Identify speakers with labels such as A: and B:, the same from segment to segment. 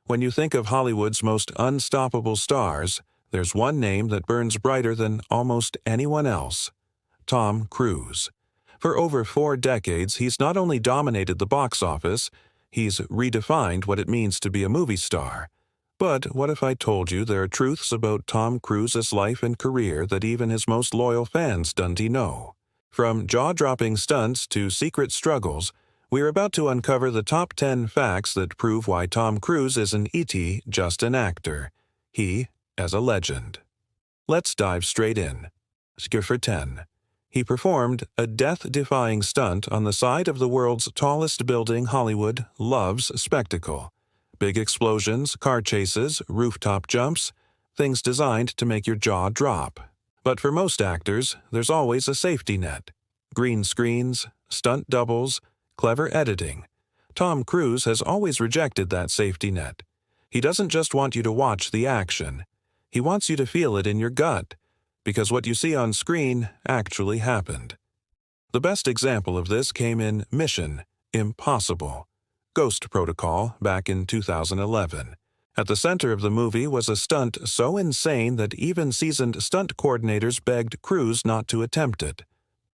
A: When you think of Hollywood's most unstoppable stars, there's one name that burns brighter than almost anyone else: Tom Cruise. For over 4 decades, he's not only dominated the box office, he's redefined what it means to be a movie star. But what if I told you there are truths about Tom Cruise's life and career that even his most loyal fans don't know? From jaw-dropping stunts to secret struggles, we're about to uncover the top 10 facts that prove why Tom Cruise isn't just an actor. He as a legend. Let's dive straight in. For 10. He performed a death-defying stunt on the side of the world's tallest building. Hollywood loves spectacle. Big explosions, car chases, rooftop jumps, things designed to make your jaw drop. But for most actors, there's always a safety net. Green screens, stunt doubles, clever editing. Tom Cruise has always rejected that safety net. He doesn't just want you to watch the action. He wants you to feel it in your gut, because what you see on screen actually happened. The best example of this came in Mission: Impossible, Ghost Protocol, back in 2011. At the center of the movie was a stunt so insane that even seasoned stunt coordinators begged Cruise not to attempt it.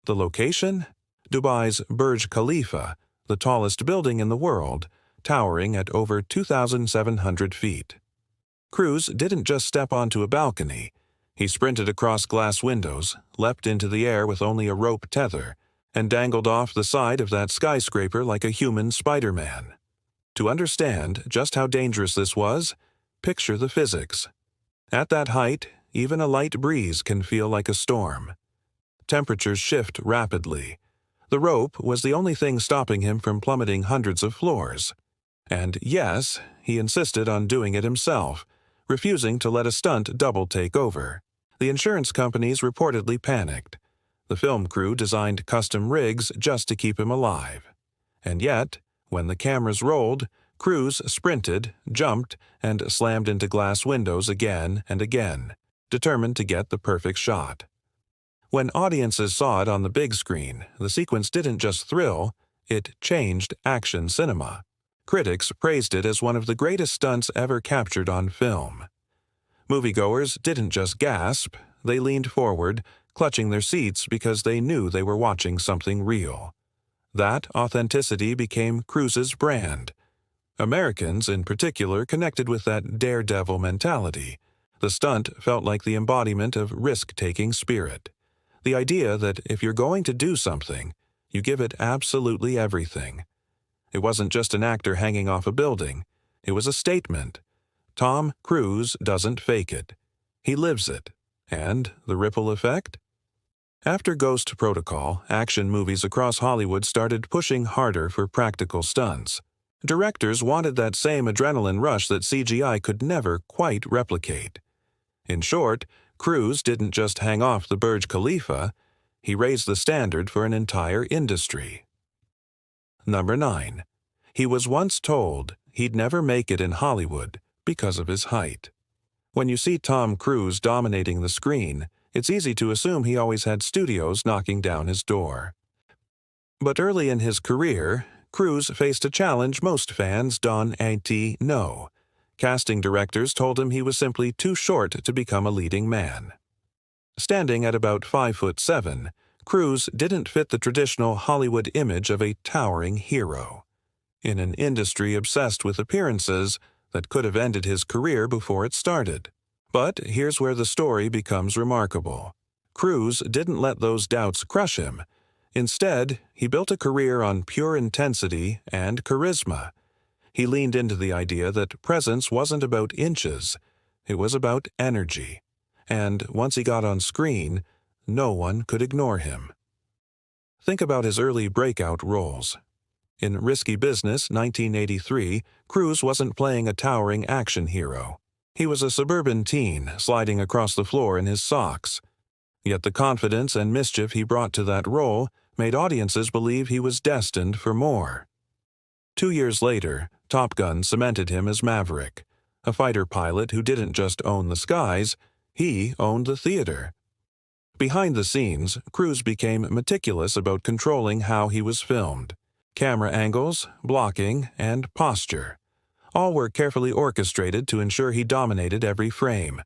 A: The location? Dubai's Burj Khalifa, the tallest building in the world, towering at over 2,700 feet. Cruise didn't just step onto a balcony. He sprinted across glass windows, leapt into the air with only a rope tether, and dangled off the side of that skyscraper like a human Spider-Man. To understand just how dangerous this was, picture the physics. At that height, even a light breeze can feel like a storm. Temperatures shift rapidly. The rope was the only thing stopping him from plummeting hundreds of floors. And yes, he insisted on doing it himself, refusing to let a stunt double take over. The insurance companies reportedly panicked. The film crew designed custom rigs just to keep him alive. And yet, when the cameras rolled, Cruise sprinted, jumped, and slammed into glass windows again and again, determined to get the perfect shot. When audiences saw it on the big screen, the sequence didn't just thrill, it changed action cinema. Critics praised it as one of the greatest stunts ever captured on film. Moviegoers didn't just gasp, they leaned forward, clutching their seats because they knew they were watching something real. That authenticity became Cruise's brand. Americans, in particular, connected with that daredevil mentality. The stunt felt like the embodiment of risk-taking spirit. The idea that if you're going to do something, you give it absolutely everything. It wasn't just an actor hanging off a building. It was a statement. Tom Cruise doesn't fake it. He lives it. And the ripple effect? After Ghost Protocol, action movies across Hollywood started pushing harder for practical stunts. Directors wanted that same adrenaline rush that CGI could never quite replicate. In short, Cruise didn't just hang off the Burj Khalifa, he raised the standard for an entire industry. Number 9. He was once told he'd never make it in Hollywood because of his height. When you see Tom Cruise dominating the screen, it's easy to assume he always had studios knocking down his door. But early in his career, Cruise faced a challenge most fans don't know. Casting directors told him he was simply too short to become a leading man. Standing at about 5'7", Cruise didn't fit the traditional Hollywood image of a towering hero. In an industry obsessed with appearances, that could have ended his career before it started. But here's where the story becomes remarkable. Cruise didn't let those doubts crush him. Instead, he built a career on pure intensity and charisma. He leaned into the idea that presence wasn't about inches, it was about energy. And once he got on screen, no one could ignore him. Think about his early breakout roles. In Risky Business, 1983, Cruise wasn't playing a towering action hero. He was a suburban teen sliding across the floor in his socks. Yet the confidence and mischief he brought to that role made audiences believe he was destined for more. 2 years later, Top Gun cemented him as Maverick, a fighter pilot who didn't just own the skies, he owned the theater. Behind the scenes, Cruise became meticulous about controlling how he was filmed. Camera angles, blocking, and posture. All were carefully orchestrated to ensure he dominated every frame.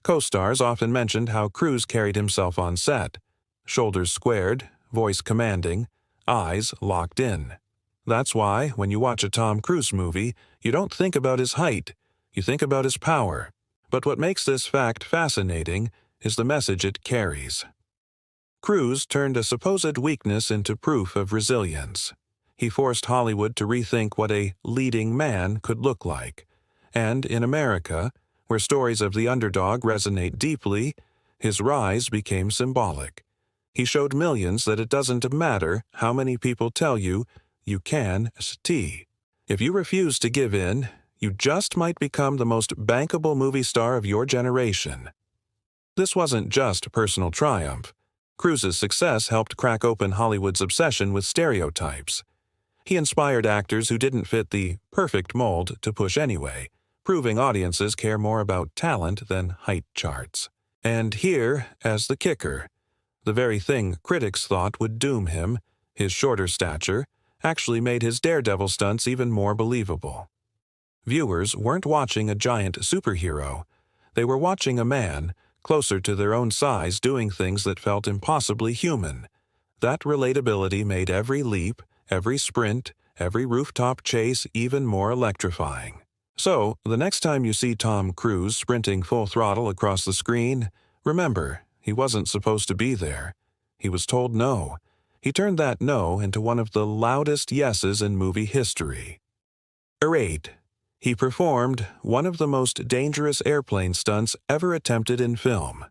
A: Co-stars often mentioned how Cruise carried himself on set. Shoulders squared, voice commanding, eyes locked in. That's why, when you watch a Tom Cruise movie, you don't think about his height, you think about his power. But what makes this fact fascinating is the message it carries. Cruise turned a supposed weakness into proof of resilience. He forced Hollywood to rethink what a leading man could look like. And in America, where stories of the underdog resonate deeply, his rise became symbolic. He showed millions that it doesn't matter how many people tell you can st. If you refuse to give in, you just might become the most bankable movie star of your generation. This wasn't just personal triumph. Cruise's success helped crack open Hollywood's obsession with stereotypes. He inspired actors who didn't fit the perfect mold to push anyway, proving audiences care more about talent than height charts. And here, as the kicker, the very thing critics thought would doom him, his shorter stature, actually made his daredevil stunts even more believable. Viewers weren't watching a giant superhero. They were watching a man, closer to their own size, doing things that felt impossibly human. That relatability made every leap, every sprint, every rooftop chase even more electrifying. So, the next time you see Tom Cruise sprinting full throttle across the screen, remember, he wasn't supposed to be there. He was told no. He turned that no into one of the loudest yeses in movie history. 8. He performed one of the most dangerous airplane stunts ever attempted in film.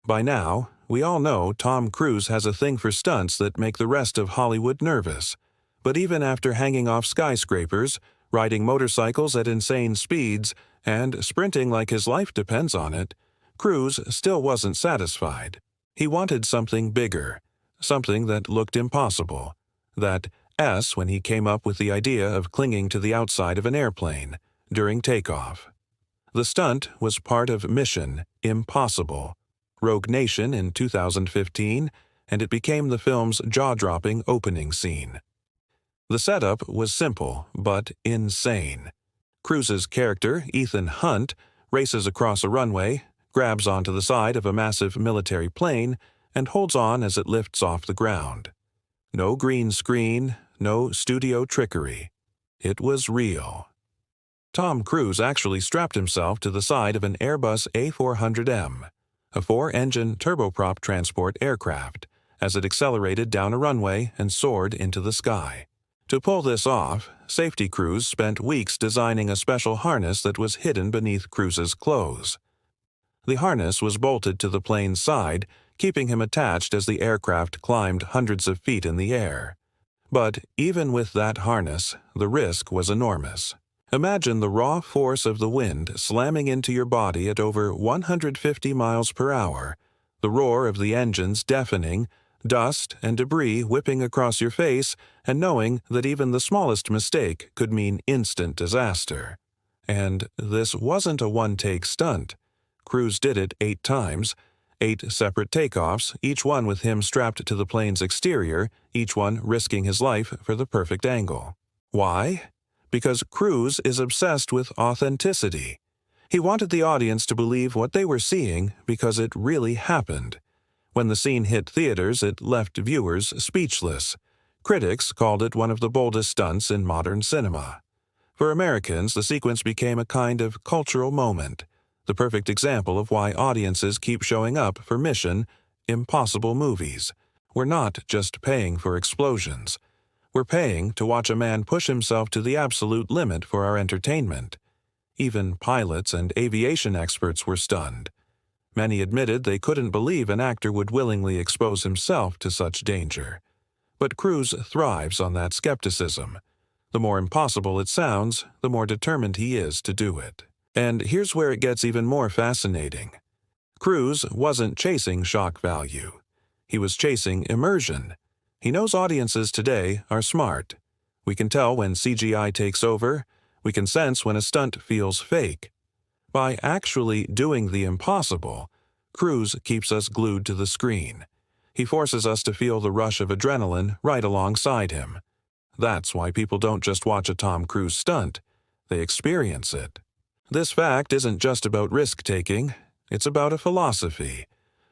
A: By now, we all know Tom Cruise has a thing for stunts that make the rest of Hollywood nervous. But even after hanging off skyscrapers, riding motorcycles at insane speeds, and sprinting like his life depends on it, Cruise still wasn't satisfied. He wanted something bigger, something that looked impossible. That S when he came up with the idea of clinging to the outside of an airplane during takeoff. The stunt was part of Mission Impossible, Rogue Nation in 2015, and it became the film's jaw-dropping opening scene. The setup was simple, but insane. Cruise's character, Ethan Hunt, races across a runway, grabs onto the side of a massive military plane, and holds on as it lifts off the ground. No green screen, no studio trickery. It was real. Tom Cruise actually strapped himself to the side of an Airbus A400M, a 4-engine turboprop transport aircraft, as it accelerated down a runway and soared into the sky. To pull this off, safety crews spent weeks designing a special harness that was hidden beneath Cruise's clothes. The harness was bolted to the plane's side, keeping him attached as the aircraft climbed hundreds of feet in the air. But even with that harness, the risk was enormous. Imagine the raw force of the wind slamming into your body at over 150 miles per hour, the roar of the engines deafening, dust and debris whipping across your face, and knowing that even the smallest mistake could mean instant disaster. And this wasn't a one-take stunt. Cruise did it 8 times, 8 separate takeoffs, each one with him strapped to the plane's exterior, each one risking his life for the perfect angle. Why? Because Cruise is obsessed with authenticity. He wanted the audience to believe what they were seeing because it really happened. When the scene hit theaters, it left viewers speechless. Critics called it one of the boldest stunts in modern cinema. For Americans, the sequence became a kind of cultural moment, the perfect example of why audiences keep showing up for Mission Impossible movies. We're not just paying for explosions. We're paying to watch a man push himself to the absolute limit for our entertainment. Even pilots and aviation experts were stunned. Many admitted they couldn't believe an actor would willingly expose himself to such danger. But Cruise thrives on that skepticism. The more impossible it sounds, the more determined he is to do it. And here's where it gets even more fascinating. Cruise wasn't chasing shock value. He was chasing immersion. He knows audiences today are smart. We can tell when CGI takes over. We can sense when a stunt feels fake. By actually doing the impossible, Cruise keeps us glued to the screen. He forces us to feel the rush of adrenaline right alongside him. That's why people don't just watch a Tom Cruise stunt. they experience it. This fact isn't just about risk-taking, it's about a philosophy.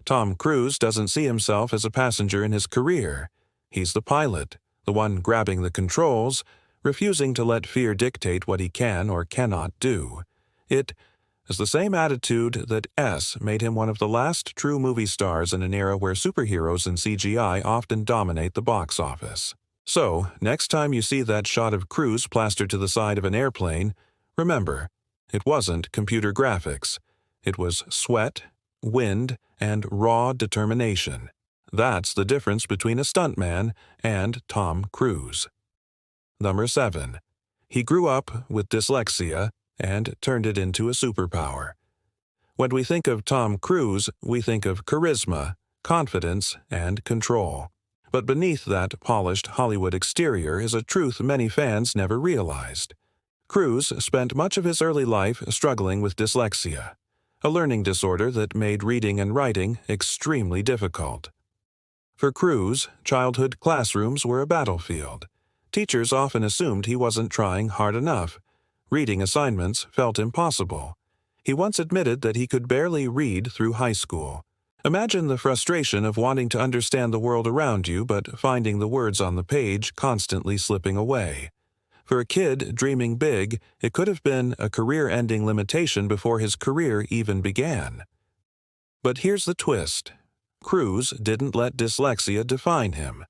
A: Tom Cruise doesn't see himself as a passenger in his career. He's the pilot, the one grabbing the controls, refusing to let fear dictate what he can or cannot do. It is the same attitude that made him one of the last true movie stars in an era where superheroes and CGI often dominate the box office. So, next time you see that shot of Cruise plastered to the side of an airplane, remember, it wasn't computer graphics. It was sweat, wind, and raw determination. That's the difference between a stuntman and Tom Cruise. Number 7. He grew up with dyslexia and turned it into a superpower. When we think of Tom Cruise, we think of charisma, confidence, and control. But beneath that polished Hollywood exterior is a truth many fans never realized. Cruise spent much of his early life struggling with dyslexia, a learning disorder that made reading and writing extremely difficult. For Cruise, childhood classrooms were a battlefield. Teachers often assumed he wasn't trying hard enough. Reading assignments felt impossible. He once admitted that he could barely read through high school. Imagine the frustration of wanting to understand the world around you but finding the words on the page constantly slipping away. For a kid dreaming big, it could have been a career-ending limitation before his career even began. But here's the twist. Cruise didn't let dyslexia define him.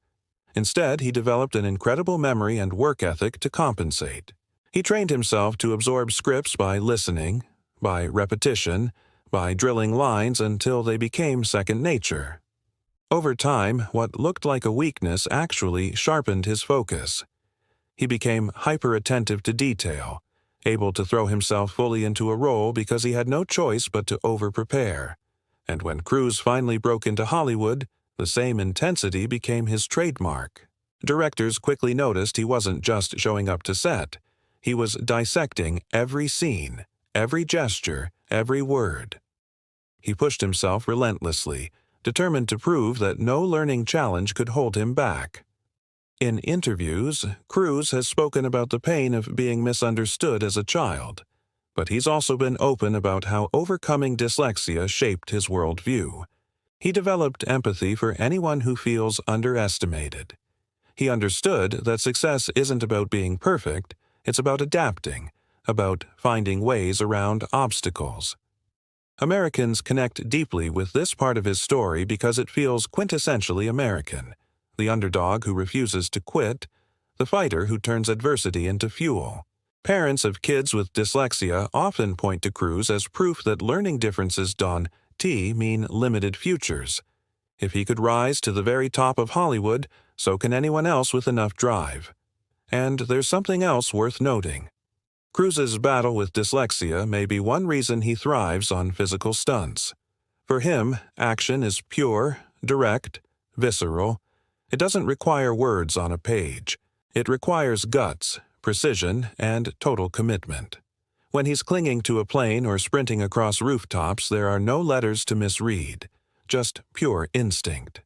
A: Instead, he developed an incredible memory and work ethic to compensate. He trained himself to absorb scripts by listening, by repetition, by drilling lines until they became second nature. Over time, what looked like a weakness actually sharpened his focus. He became hyper-attentive to detail, able to throw himself fully into a role because he had no choice but to over-prepare. And when Cruise finally broke into Hollywood, the same intensity became his trademark. Directors quickly noticed he wasn't just showing up to set. He was dissecting every scene, every gesture, every word. He pushed himself relentlessly, determined to prove that no learning challenge could hold him back. In interviews, Cruise has spoken about the pain of being misunderstood as a child, but he's also been open about how overcoming dyslexia shaped his worldview. He developed empathy for anyone who feels underestimated. He understood that success isn't about being perfect, it's about adapting, about finding ways around obstacles. Americans connect deeply with this part of his story because it feels quintessentially American. The underdog who refuses to quit, the fighter who turns adversity into fuel. Parents of kids with dyslexia often point to Cruise as proof that learning differences don't mean limited futures. If he could rise to the very top of Hollywood, so can anyone else with enough drive. And there's something else worth noting. Cruise's battle with dyslexia may be one reason he thrives on physical stunts. For him, action is pure, direct, visceral. It doesn't require words on a page. It requires guts, precision, and total commitment. When he's clinging to a plane or sprinting across rooftops, there are no letters to misread, just pure instinct.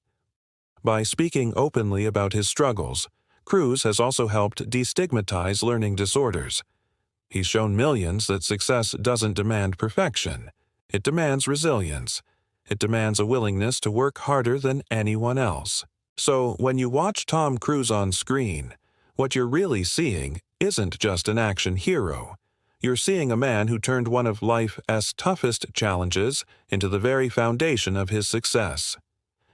A: By speaking openly about his struggles, Cruise has also helped destigmatize learning disorders. He's shown millions that success doesn't demand perfection. It demands resilience. It demands a willingness to work harder than anyone else. So, when you watch Tom Cruise on screen, what you're really seeing isn't just an action hero. You're seeing a man who turned one of life's toughest challenges into the very foundation of his success.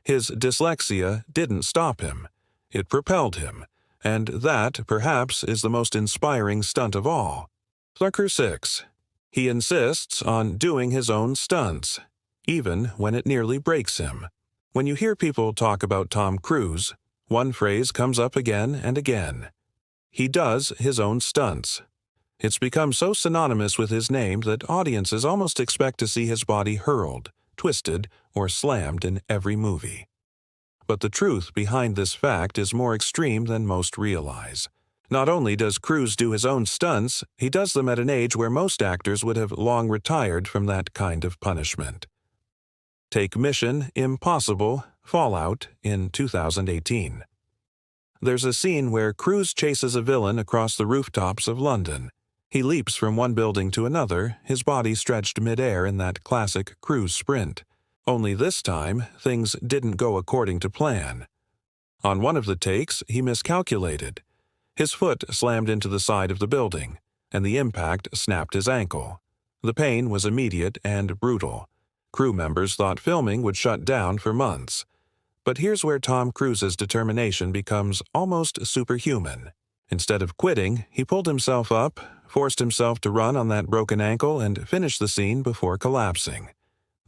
A: His dyslexia didn't stop him. It propelled him, and that, perhaps, is the most inspiring stunt of all. Number 6. He insists on doing his own stunts, even when it nearly breaks him. When you hear people talk about Tom Cruise, one phrase comes up again and again. He does his own stunts. It's become so synonymous with his name that audiences almost expect to see his body hurled, twisted, or slammed in every movie. But the truth behind this fact is more extreme than most realize. Not only does Cruise do his own stunts, he does them at an age where most actors would have long retired from that kind of punishment. Take Mission Impossible Fallout in 2018. There's a scene where Cruise chases a villain across the rooftops of London. He leaps from one building to another, his body stretched midair in that classic cruise sprint. Only this time, things didn't go according to plan. On one of the takes, he miscalculated. His foot slammed into the side of the building, and the impact snapped his ankle. The pain was immediate and brutal. Crew members thought filming would shut down for months. But here's where Tom Cruise's determination becomes almost superhuman. Instead of quitting, he pulled himself up, forced himself to run on that broken ankle, and finished the scene before collapsing.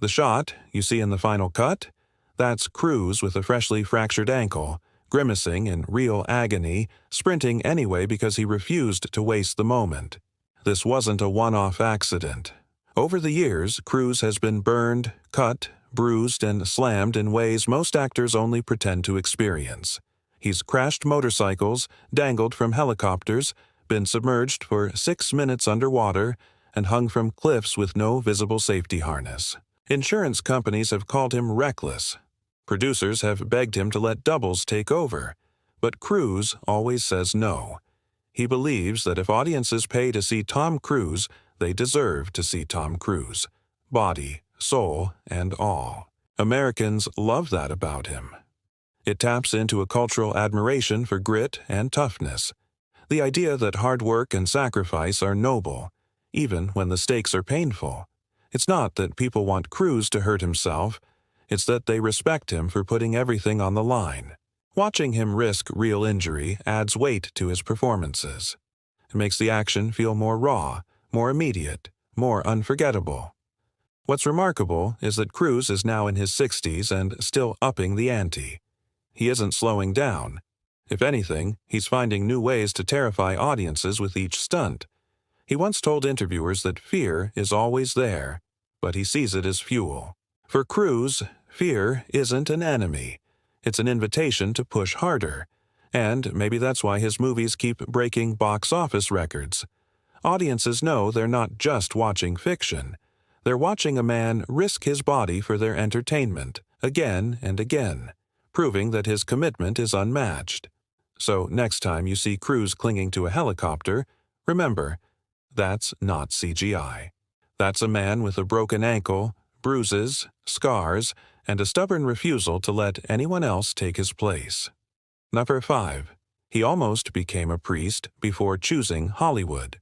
A: The shot you see in the final cut? That's Cruise with a freshly fractured ankle, grimacing in real agony, sprinting anyway because he refused to waste the moment. This wasn't a one-off accident. Over the years, Cruise has been burned, cut, bruised, and slammed in ways most actors only pretend to experience. He's crashed motorcycles, dangled from helicopters, been submerged for 6 minutes underwater, and hung from cliffs with no visible safety harness. Insurance companies have called him reckless. Producers have begged him to let doubles take over. But Cruise always says no. He believes that if audiences pay to see Tom Cruise, they deserve to see Tom Cruise. Body, soul, and all. Americans love that about him. It taps into a cultural admiration for grit and toughness. The idea that hard work and sacrifice are noble, even when the stakes are painful. It's not that people want Cruise to hurt himself, it's that they respect him for putting everything on the line. Watching him risk real injury adds weight to his performances. It makes the action feel more raw, more immediate, more unforgettable. What's remarkable is that Cruise is now in his 60s and still upping the ante. He isn't slowing down. If anything, he's finding new ways to terrify audiences with each stunt. He once told interviewers that fear is always there, but he sees it as fuel. For Cruise, fear isn't an enemy. It's an invitation to push harder. And maybe that's why his movies keep breaking box office records. Audiences know they're not just watching fiction. They're watching a man risk his body for their entertainment, again and again, proving that his commitment is unmatched. So next time you see Cruise clinging to a helicopter, remember, that's not CGI. That's a man with a broken ankle, bruises, scars, and a stubborn refusal to let anyone else take his place. Number 5. He almost became a priest before choosing Hollywood.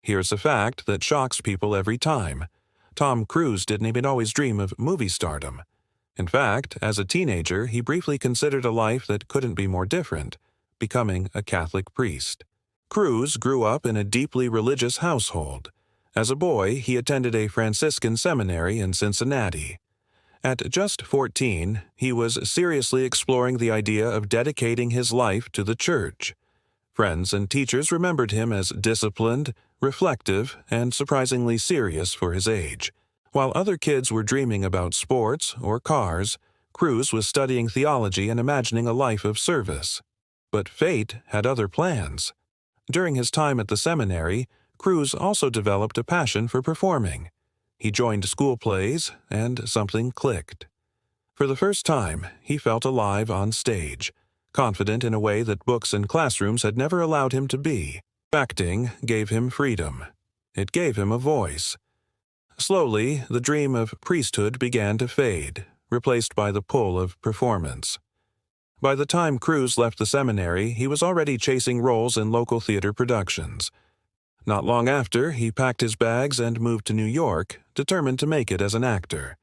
A: Here's a fact that shocks people every time. Tom Cruise didn't even always dream of movie stardom. In fact, as a teenager, he briefly considered a life that couldn't be more different, becoming a Catholic priest. Cruise grew up in a deeply religious household. As a boy, he attended a Franciscan seminary in Cincinnati. At just 14, he was seriously exploring the idea of dedicating his life to the church. Friends and teachers remembered him as disciplined, reflective, and surprisingly serious for his age. While other kids were dreaming about sports or cars, Cruise was studying theology and imagining a life of service. But fate had other plans. During his time at the seminary, Cruise also developed a passion for performing. He joined school plays, and something clicked. For the first time, he felt alive on stage, confident in a way that books and classrooms had never allowed him to be. Acting gave him freedom. It gave him a voice. Slowly, the dream of priesthood began to fade, replaced by the pull of performance. By the time Cruise left the seminary, he was already chasing roles in local theater productions. Not long after, he packed his bags and moved to New York, determined to make it as an actor.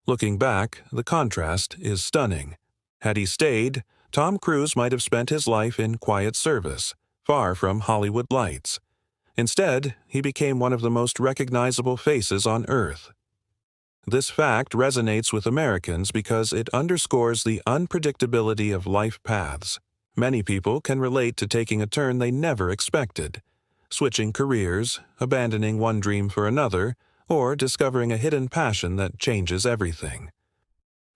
A: Looking back, the contrast is stunning. Had he stayed, Tom Cruise might have spent his life in quiet service, far from Hollywood lights. Instead, he became one of the most recognizable faces on Earth. This fact resonates with Americans because it underscores the unpredictability of life paths. Many people can relate to taking a turn they never expected, switching careers, abandoning one dream for another, or discovering a hidden passion that changes everything.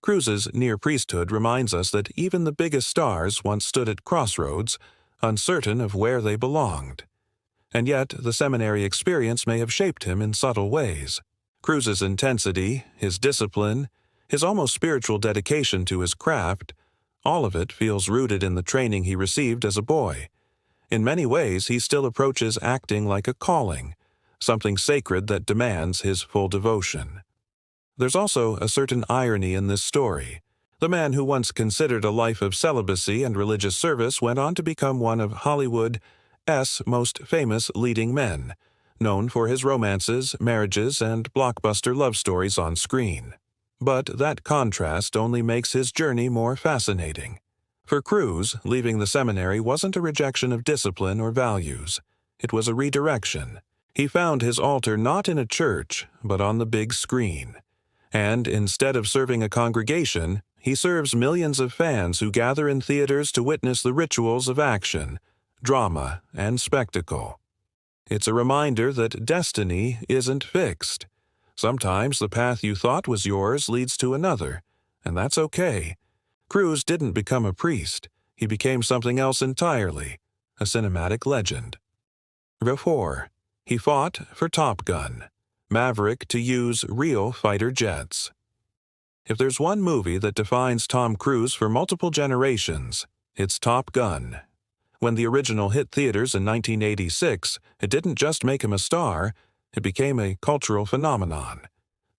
A: Cruise's near priesthood reminds us that even the biggest stars once stood at crossroads, uncertain of where they belonged. And yet, the seminary experience may have shaped him in subtle ways. Cruise's intensity, his discipline, his almost spiritual dedication to his craft, all of it feels rooted in the training he received as a boy. In many ways, he still approaches acting like a calling, something sacred that demands his full devotion. There's also a certain irony in this story. The man who once considered a life of celibacy and religious service went on to become one of Hollywood's most famous leading men, known for his romances, marriages, and blockbuster love stories on screen. But that contrast only makes his journey more fascinating. For Cruise, leaving the seminary wasn't a rejection of discipline or values. It was a redirection. He found his altar not in a church, but on the big screen. And instead of serving a congregation, he serves millions of fans who gather in theaters to witness the rituals of action, drama, and spectacle. It's a reminder that destiny isn't fixed. Sometimes the path you thought was yours leads to another, and that's okay. Cruise didn't become a priest. He became something else entirely, a cinematic legend. 4. He fought for Top Gun. Maverick to use real fighter jets. If there's one movie that defines Tom Cruise for multiple generations, it's Top Gun. When the original hit theaters in 1986, it didn't just make him a star, it became a cultural phenomenon.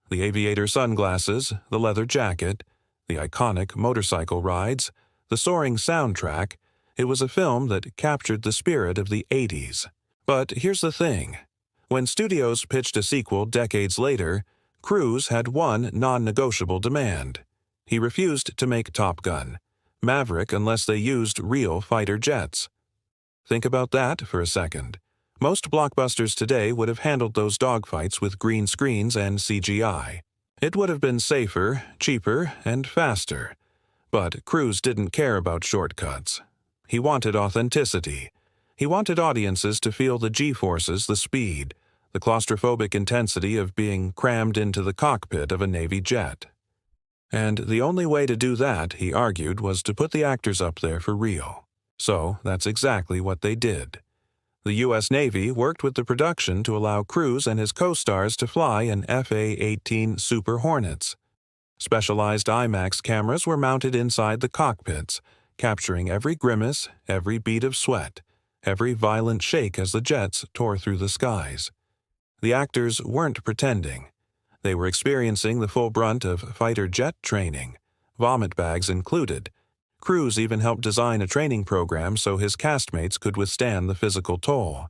A: The aviator sunglasses, the leather jacket, the iconic motorcycle rides, the soaring soundtrack, it was a film that captured the spirit of the 80s. But here's the thing. When studios pitched a sequel decades later, Cruise had one non-negotiable demand. He refused to make Top Gun, Maverick unless they used real fighter jets. Think about that for a second. Most blockbusters today would have handled those dogfights with green screens and CGI. It would have been safer, cheaper, and faster. But Cruise didn't care about shortcuts. He wanted authenticity. He wanted audiences to feel the G-forces, the speed, the claustrophobic intensity of being crammed into the cockpit of a Navy jet. And the only way to do that, he argued, was to put the actors up there for real. So that's exactly what they did. The U.S. Navy worked with the production to allow Cruise and his co-stars to fly in FA-18 Super Hornets. Specialized IMAX cameras were mounted inside the cockpits, capturing every grimace, every bead of sweat, every violent shake as the jets tore through the skies. The actors weren't pretending. They were experiencing the full brunt of fighter jet training, vomit bags included. Cruise even helped design a training program so his castmates could withstand the physical toll.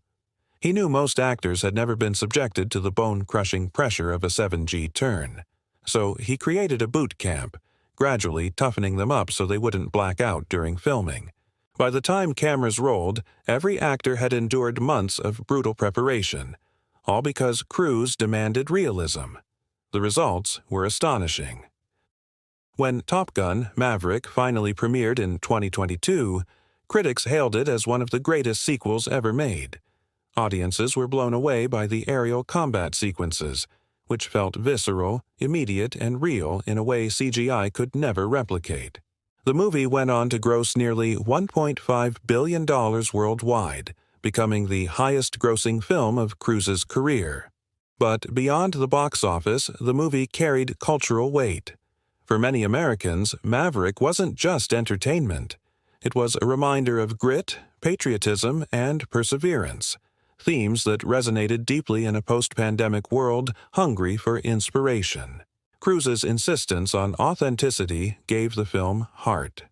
A: He knew most actors had never been subjected to the bone-crushing pressure of a 7G turn. So he created a boot camp, gradually toughening them up so they wouldn't black out during filming. By the time cameras rolled, every actor had endured months of brutal preparation, all because Cruise demanded realism. The results were astonishing. When Top Gun: Maverick finally premiered in 2022, critics hailed it as one of the greatest sequels ever made. Audiences were blown away by the aerial combat sequences, which felt visceral, immediate, and real in a way CGI could never replicate. The movie went on to gross nearly $1.5 billion worldwide, becoming the highest-grossing film of Cruise's career. But beyond the box office, the movie carried cultural weight. For many Americans, Maverick wasn't just entertainment. It was a reminder of grit, patriotism, and perseverance, themes that resonated deeply in a post-pandemic world hungry for inspiration. Cruise's insistence on authenticity gave the film heart.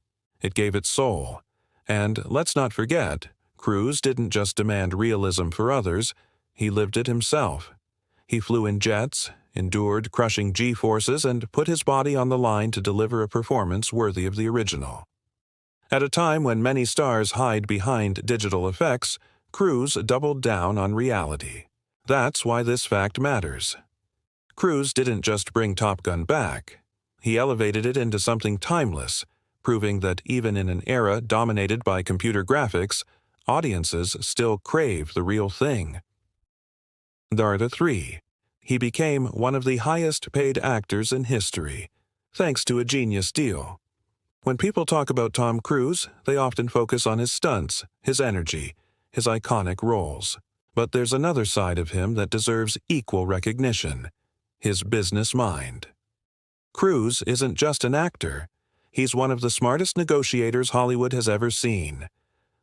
A: It gave it soul. And let's not forget, Cruise didn't just demand realism for others, he lived it himself. He flew in jets, endured crushing G-forces, and put his body on the line to deliver a performance worthy of the original. At a time when many stars hide behind digital effects, Cruise doubled down on reality. That's why this fact matters. Cruise didn't just bring Top Gun back. He elevated it into something timeless, proving that even in an era dominated by computer graphics, audiences still crave the real thing. 3. He became one of the highest-paid actors in history, thanks to a genius deal. When people talk about Tom Cruise, they often focus on his stunts, his energy, his iconic roles. But there's another side of him that deserves equal recognition: his business mind. Cruise isn't just an actor. He's one of the smartest negotiators Hollywood has ever seen.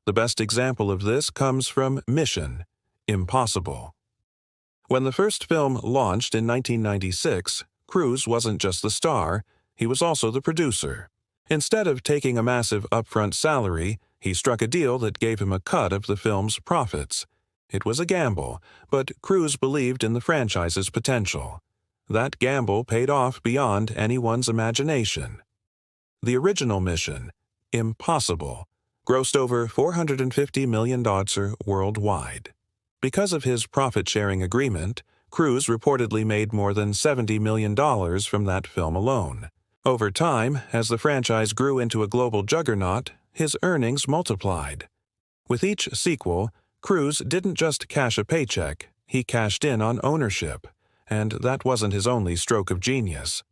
A: The best example of this comes from Mission: Impossible. When the first film launched in 1996, Cruise wasn't just the star, he was also the producer. Instead of taking a massive upfront salary, he struck a deal that gave him a cut of the film's profits. It was a gamble, but Cruise believed in the franchise's potential. That gamble paid off beyond anyone's imagination. The original Mission, Impossible, grossed over $450 million worldwide. Because of his profit-sharing agreement, Cruise reportedly made more than $70 million from that film alone. Over time, as the franchise grew into a global juggernaut, his earnings multiplied. With each sequel, Cruise didn't just cash a paycheck, he cashed in on ownership, and that wasn't his only stroke of genius.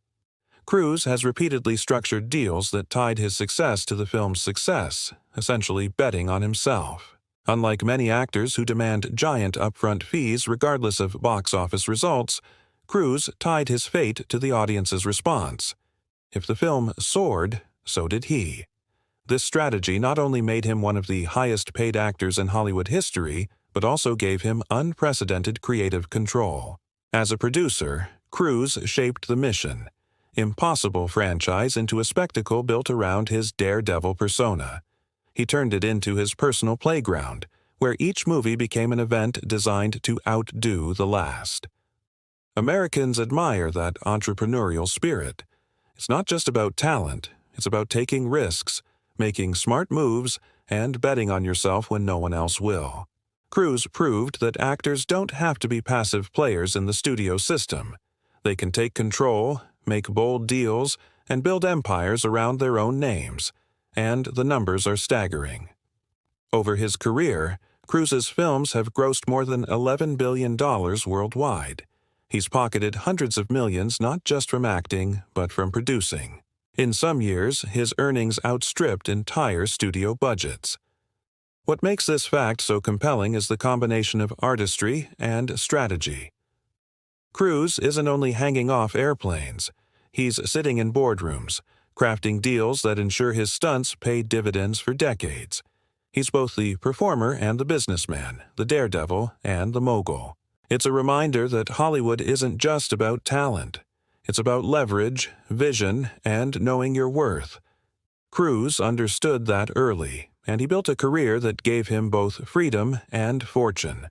A: Cruise has repeatedly structured deals that tied his success to the film's success, essentially betting on himself. Unlike many actors who demand giant upfront fees regardless of box office results, Cruise tied his fate to the audience's response. If the film soared, so did he. This strategy not only made him one of the highest-paid actors in Hollywood history, but also gave him unprecedented creative control. As a producer, Cruise shaped the Mission: Impossible franchise into a spectacle built around his daredevil persona. He turned it into his personal playground, where each movie became an event designed to outdo the last. Americans admire that entrepreneurial spirit. It's not just about talent, it's about taking risks, making smart moves, and betting on yourself when no one else will. Cruise proved that actors don't have to be passive players in the studio system. They can take control, make bold deals, and build empires around their own names, and the numbers are staggering. Over his career, Cruise's films have grossed more than $11 billion worldwide. He's pocketed hundreds of millions not just from acting, but from producing. In some years, his earnings outstripped entire studio budgets. What makes this fact so compelling is the combination of artistry and strategy. Cruise isn't only hanging off airplanes. He's sitting in boardrooms, crafting deals that ensure his stunts pay dividends for decades. He's both the performer and the businessman, the daredevil and the mogul. It's a reminder that Hollywood isn't just about talent. It's about leverage, vision, and knowing your worth. Cruise understood that early, and he built a career that gave him both freedom and fortune.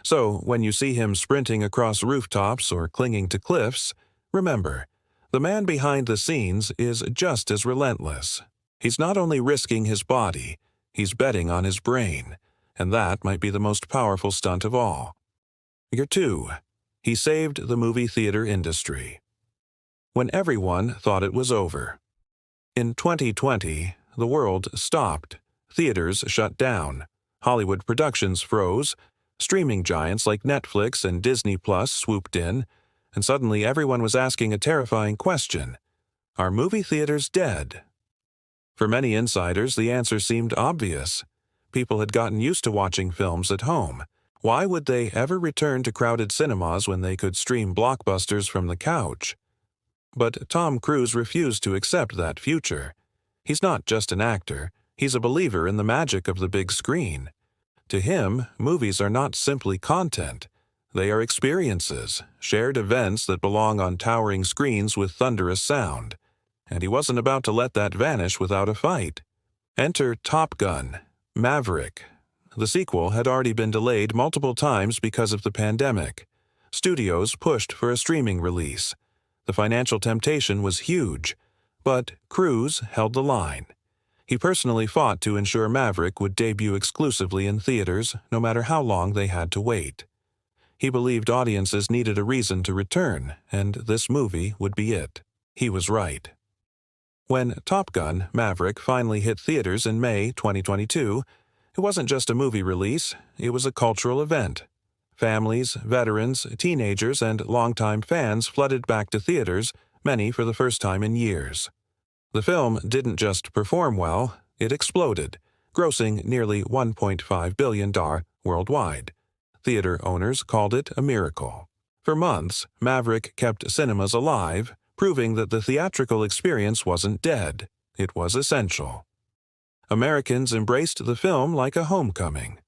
A: So, when you see him sprinting across rooftops or clinging to cliffs, remember, the man behind the scenes is just as relentless. He's not only risking his body, he's betting on his brain, and that might be the most powerful stunt of all. Figure 2. He saved the movie theater industry. When everyone thought it was over. In 2020, the world stopped. Theaters shut down. Hollywood productions froze. Streaming giants like Netflix and Disney Plus swooped in, and suddenly everyone was asking a terrifying question: are movie theaters dead? For many insiders, the answer seemed obvious. People had gotten used to watching films at home. Why would they ever return to crowded cinemas when they could stream blockbusters from the couch? But Tom Cruise refused to accept that future. He's not just an actor, he's a believer in the magic of the big screen. To him, movies are not simply content. They are experiences, shared events that belong on towering screens with thunderous sound. And he wasn't about to let that vanish without a fight. Enter Top Gun: Maverick. The sequel had already been delayed multiple times because of the pandemic. Studios pushed for a streaming release. The financial temptation was huge, but Cruise held the line. He personally fought to ensure Maverick would debut exclusively in theaters, no matter how long they had to wait. He believed audiences needed a reason to return, and this movie would be it. He was right. When Top Gun: Maverick finally hit theaters in May 2022, it wasn't just a movie release, it was a cultural event. Families, veterans, teenagers, and longtime fans flooded back to theaters, many for the first time in years. The film didn't just perform well, it exploded, grossing nearly $1.5 billion worldwide. Theater owners called it a miracle. For months, Maverick kept cinemas alive, proving that the theatrical experience wasn't dead, it was essential. Americans embraced the film like a homecoming.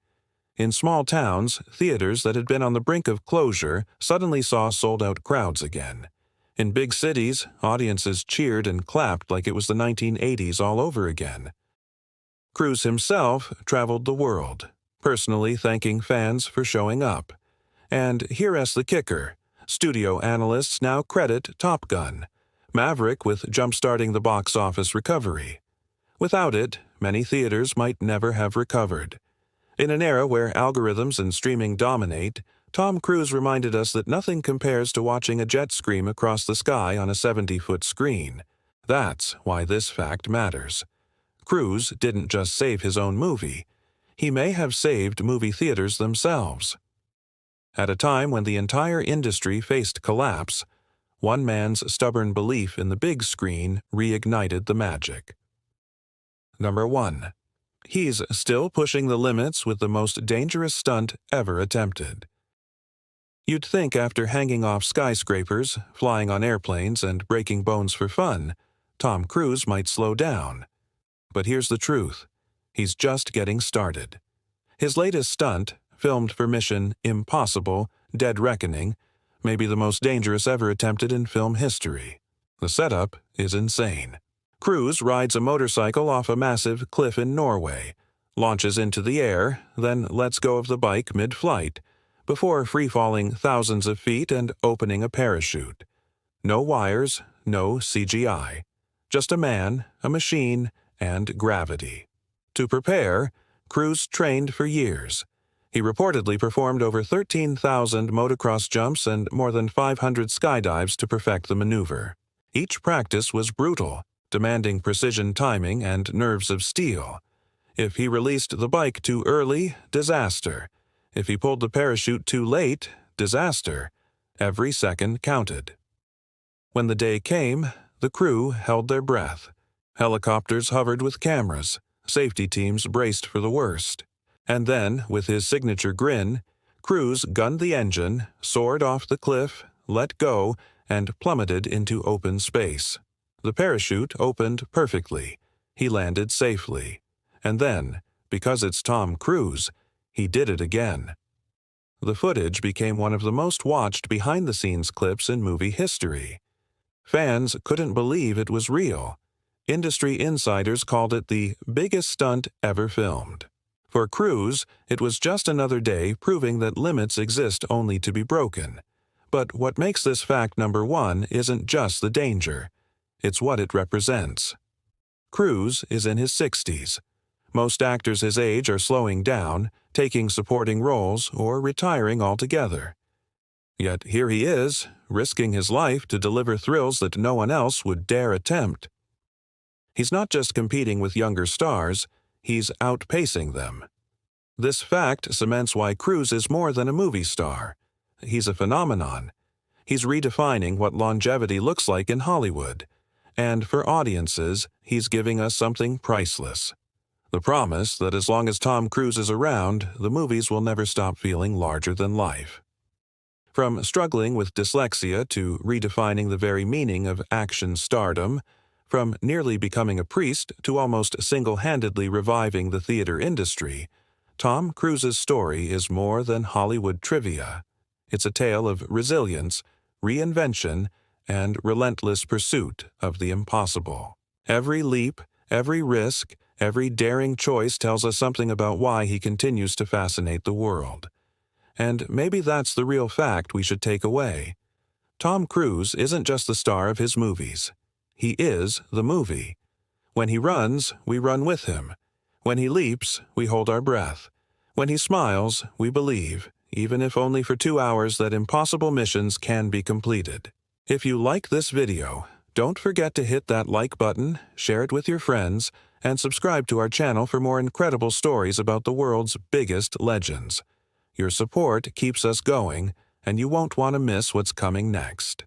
A: In small towns, theaters that had been on the brink of closure suddenly saw sold-out crowds again. In big cities, audiences cheered and clapped like it was the 1980s all over again. Cruise himself traveled the world, personally thanking fans for showing up. And here's the kicker. Studio analysts now credit Top Gun, Maverick with jump-starting the box office recovery. Without it, many theaters might never have recovered. In an era where algorithms and streaming dominate, Tom Cruise reminded us that nothing compares to watching a jet scream across the sky on a 70-foot screen. That's why this fact matters. Cruise didn't just save his own movie. He may have saved movie theaters themselves. At a time when the entire industry faced collapse, one man's stubborn belief in the big screen reignited the magic. Number 1. He's still pushing the limits with the most dangerous stunt ever attempted. You'd think after hanging off skyscrapers, flying on airplanes, and breaking bones for fun, Tom Cruise might slow down. But here's the truth. He's just getting started. His latest stunt, filmed for Mission Impossible: Dead Reckoning, may be the most dangerous ever attempted in film history. The setup is insane. Cruise rides a motorcycle off a massive cliff in Norway, launches into the air, then lets go of the bike mid-flight, before free-falling thousands of feet and opening a parachute. No wires, no CGI. Just a man, a machine, and gravity. To prepare, Cruise trained for years. He reportedly performed over 13,000 motocross jumps and more than 500 skydives to perfect the maneuver. Each practice was brutal, demanding precision timing and nerves of steel. If he released the bike too early, disaster. If he pulled the parachute too late, disaster. Every second counted. When the day came, the crew held their breath. Helicopters hovered with cameras. Safety teams braced for the worst. And then, with his signature grin, Cruise gunned the engine, soared off the cliff, let go, and plummeted into open space. The parachute opened perfectly. He landed safely. And then, because it's Tom Cruise, he did it again. The footage became one of the most watched behind-the-scenes clips in movie history. Fans couldn't believe it was real. Industry insiders called it the biggest stunt ever filmed. For Cruise, it was just another day proving that limits exist only to be broken. But what makes this fact number 1 isn't just the danger. It's what it represents. Cruise is in his 60s. Most actors his age are slowing down, taking supporting roles, or retiring altogether. Yet here he is, risking his life to deliver thrills that no one else would dare attempt. He's not just competing with younger stars, he's outpacing them. This fact cements why Cruise is more than a movie star. He's a phenomenon. He's redefining what longevity looks like in Hollywood. And for audiences, he's giving us something priceless. The promise that as long as Tom Cruise is around, the movies will never stop feeling larger than life. From struggling with dyslexia to redefining the very meaning of action stardom, from nearly becoming a priest to almost single-handedly reviving the theater industry, Tom Cruise's story is more than Hollywood trivia. It's a tale of resilience, reinvention, and relentless pursuit of the impossible. Every leap, every risk, every daring choice tells us something about why he continues to fascinate the world. And maybe that's the real fact we should take away. Tom Cruise isn't just the star of his movies. He is the movie. When he runs, we run with him. When he leaps, we hold our breath. When he smiles, we believe, even if only for 2 hours, that impossible missions can be completed. If you like this video, don't forget to hit that like button, share it with your friends, and subscribe to our channel for more incredible stories about the world's biggest legends. Your support keeps us going, and you won't want to miss what's coming next.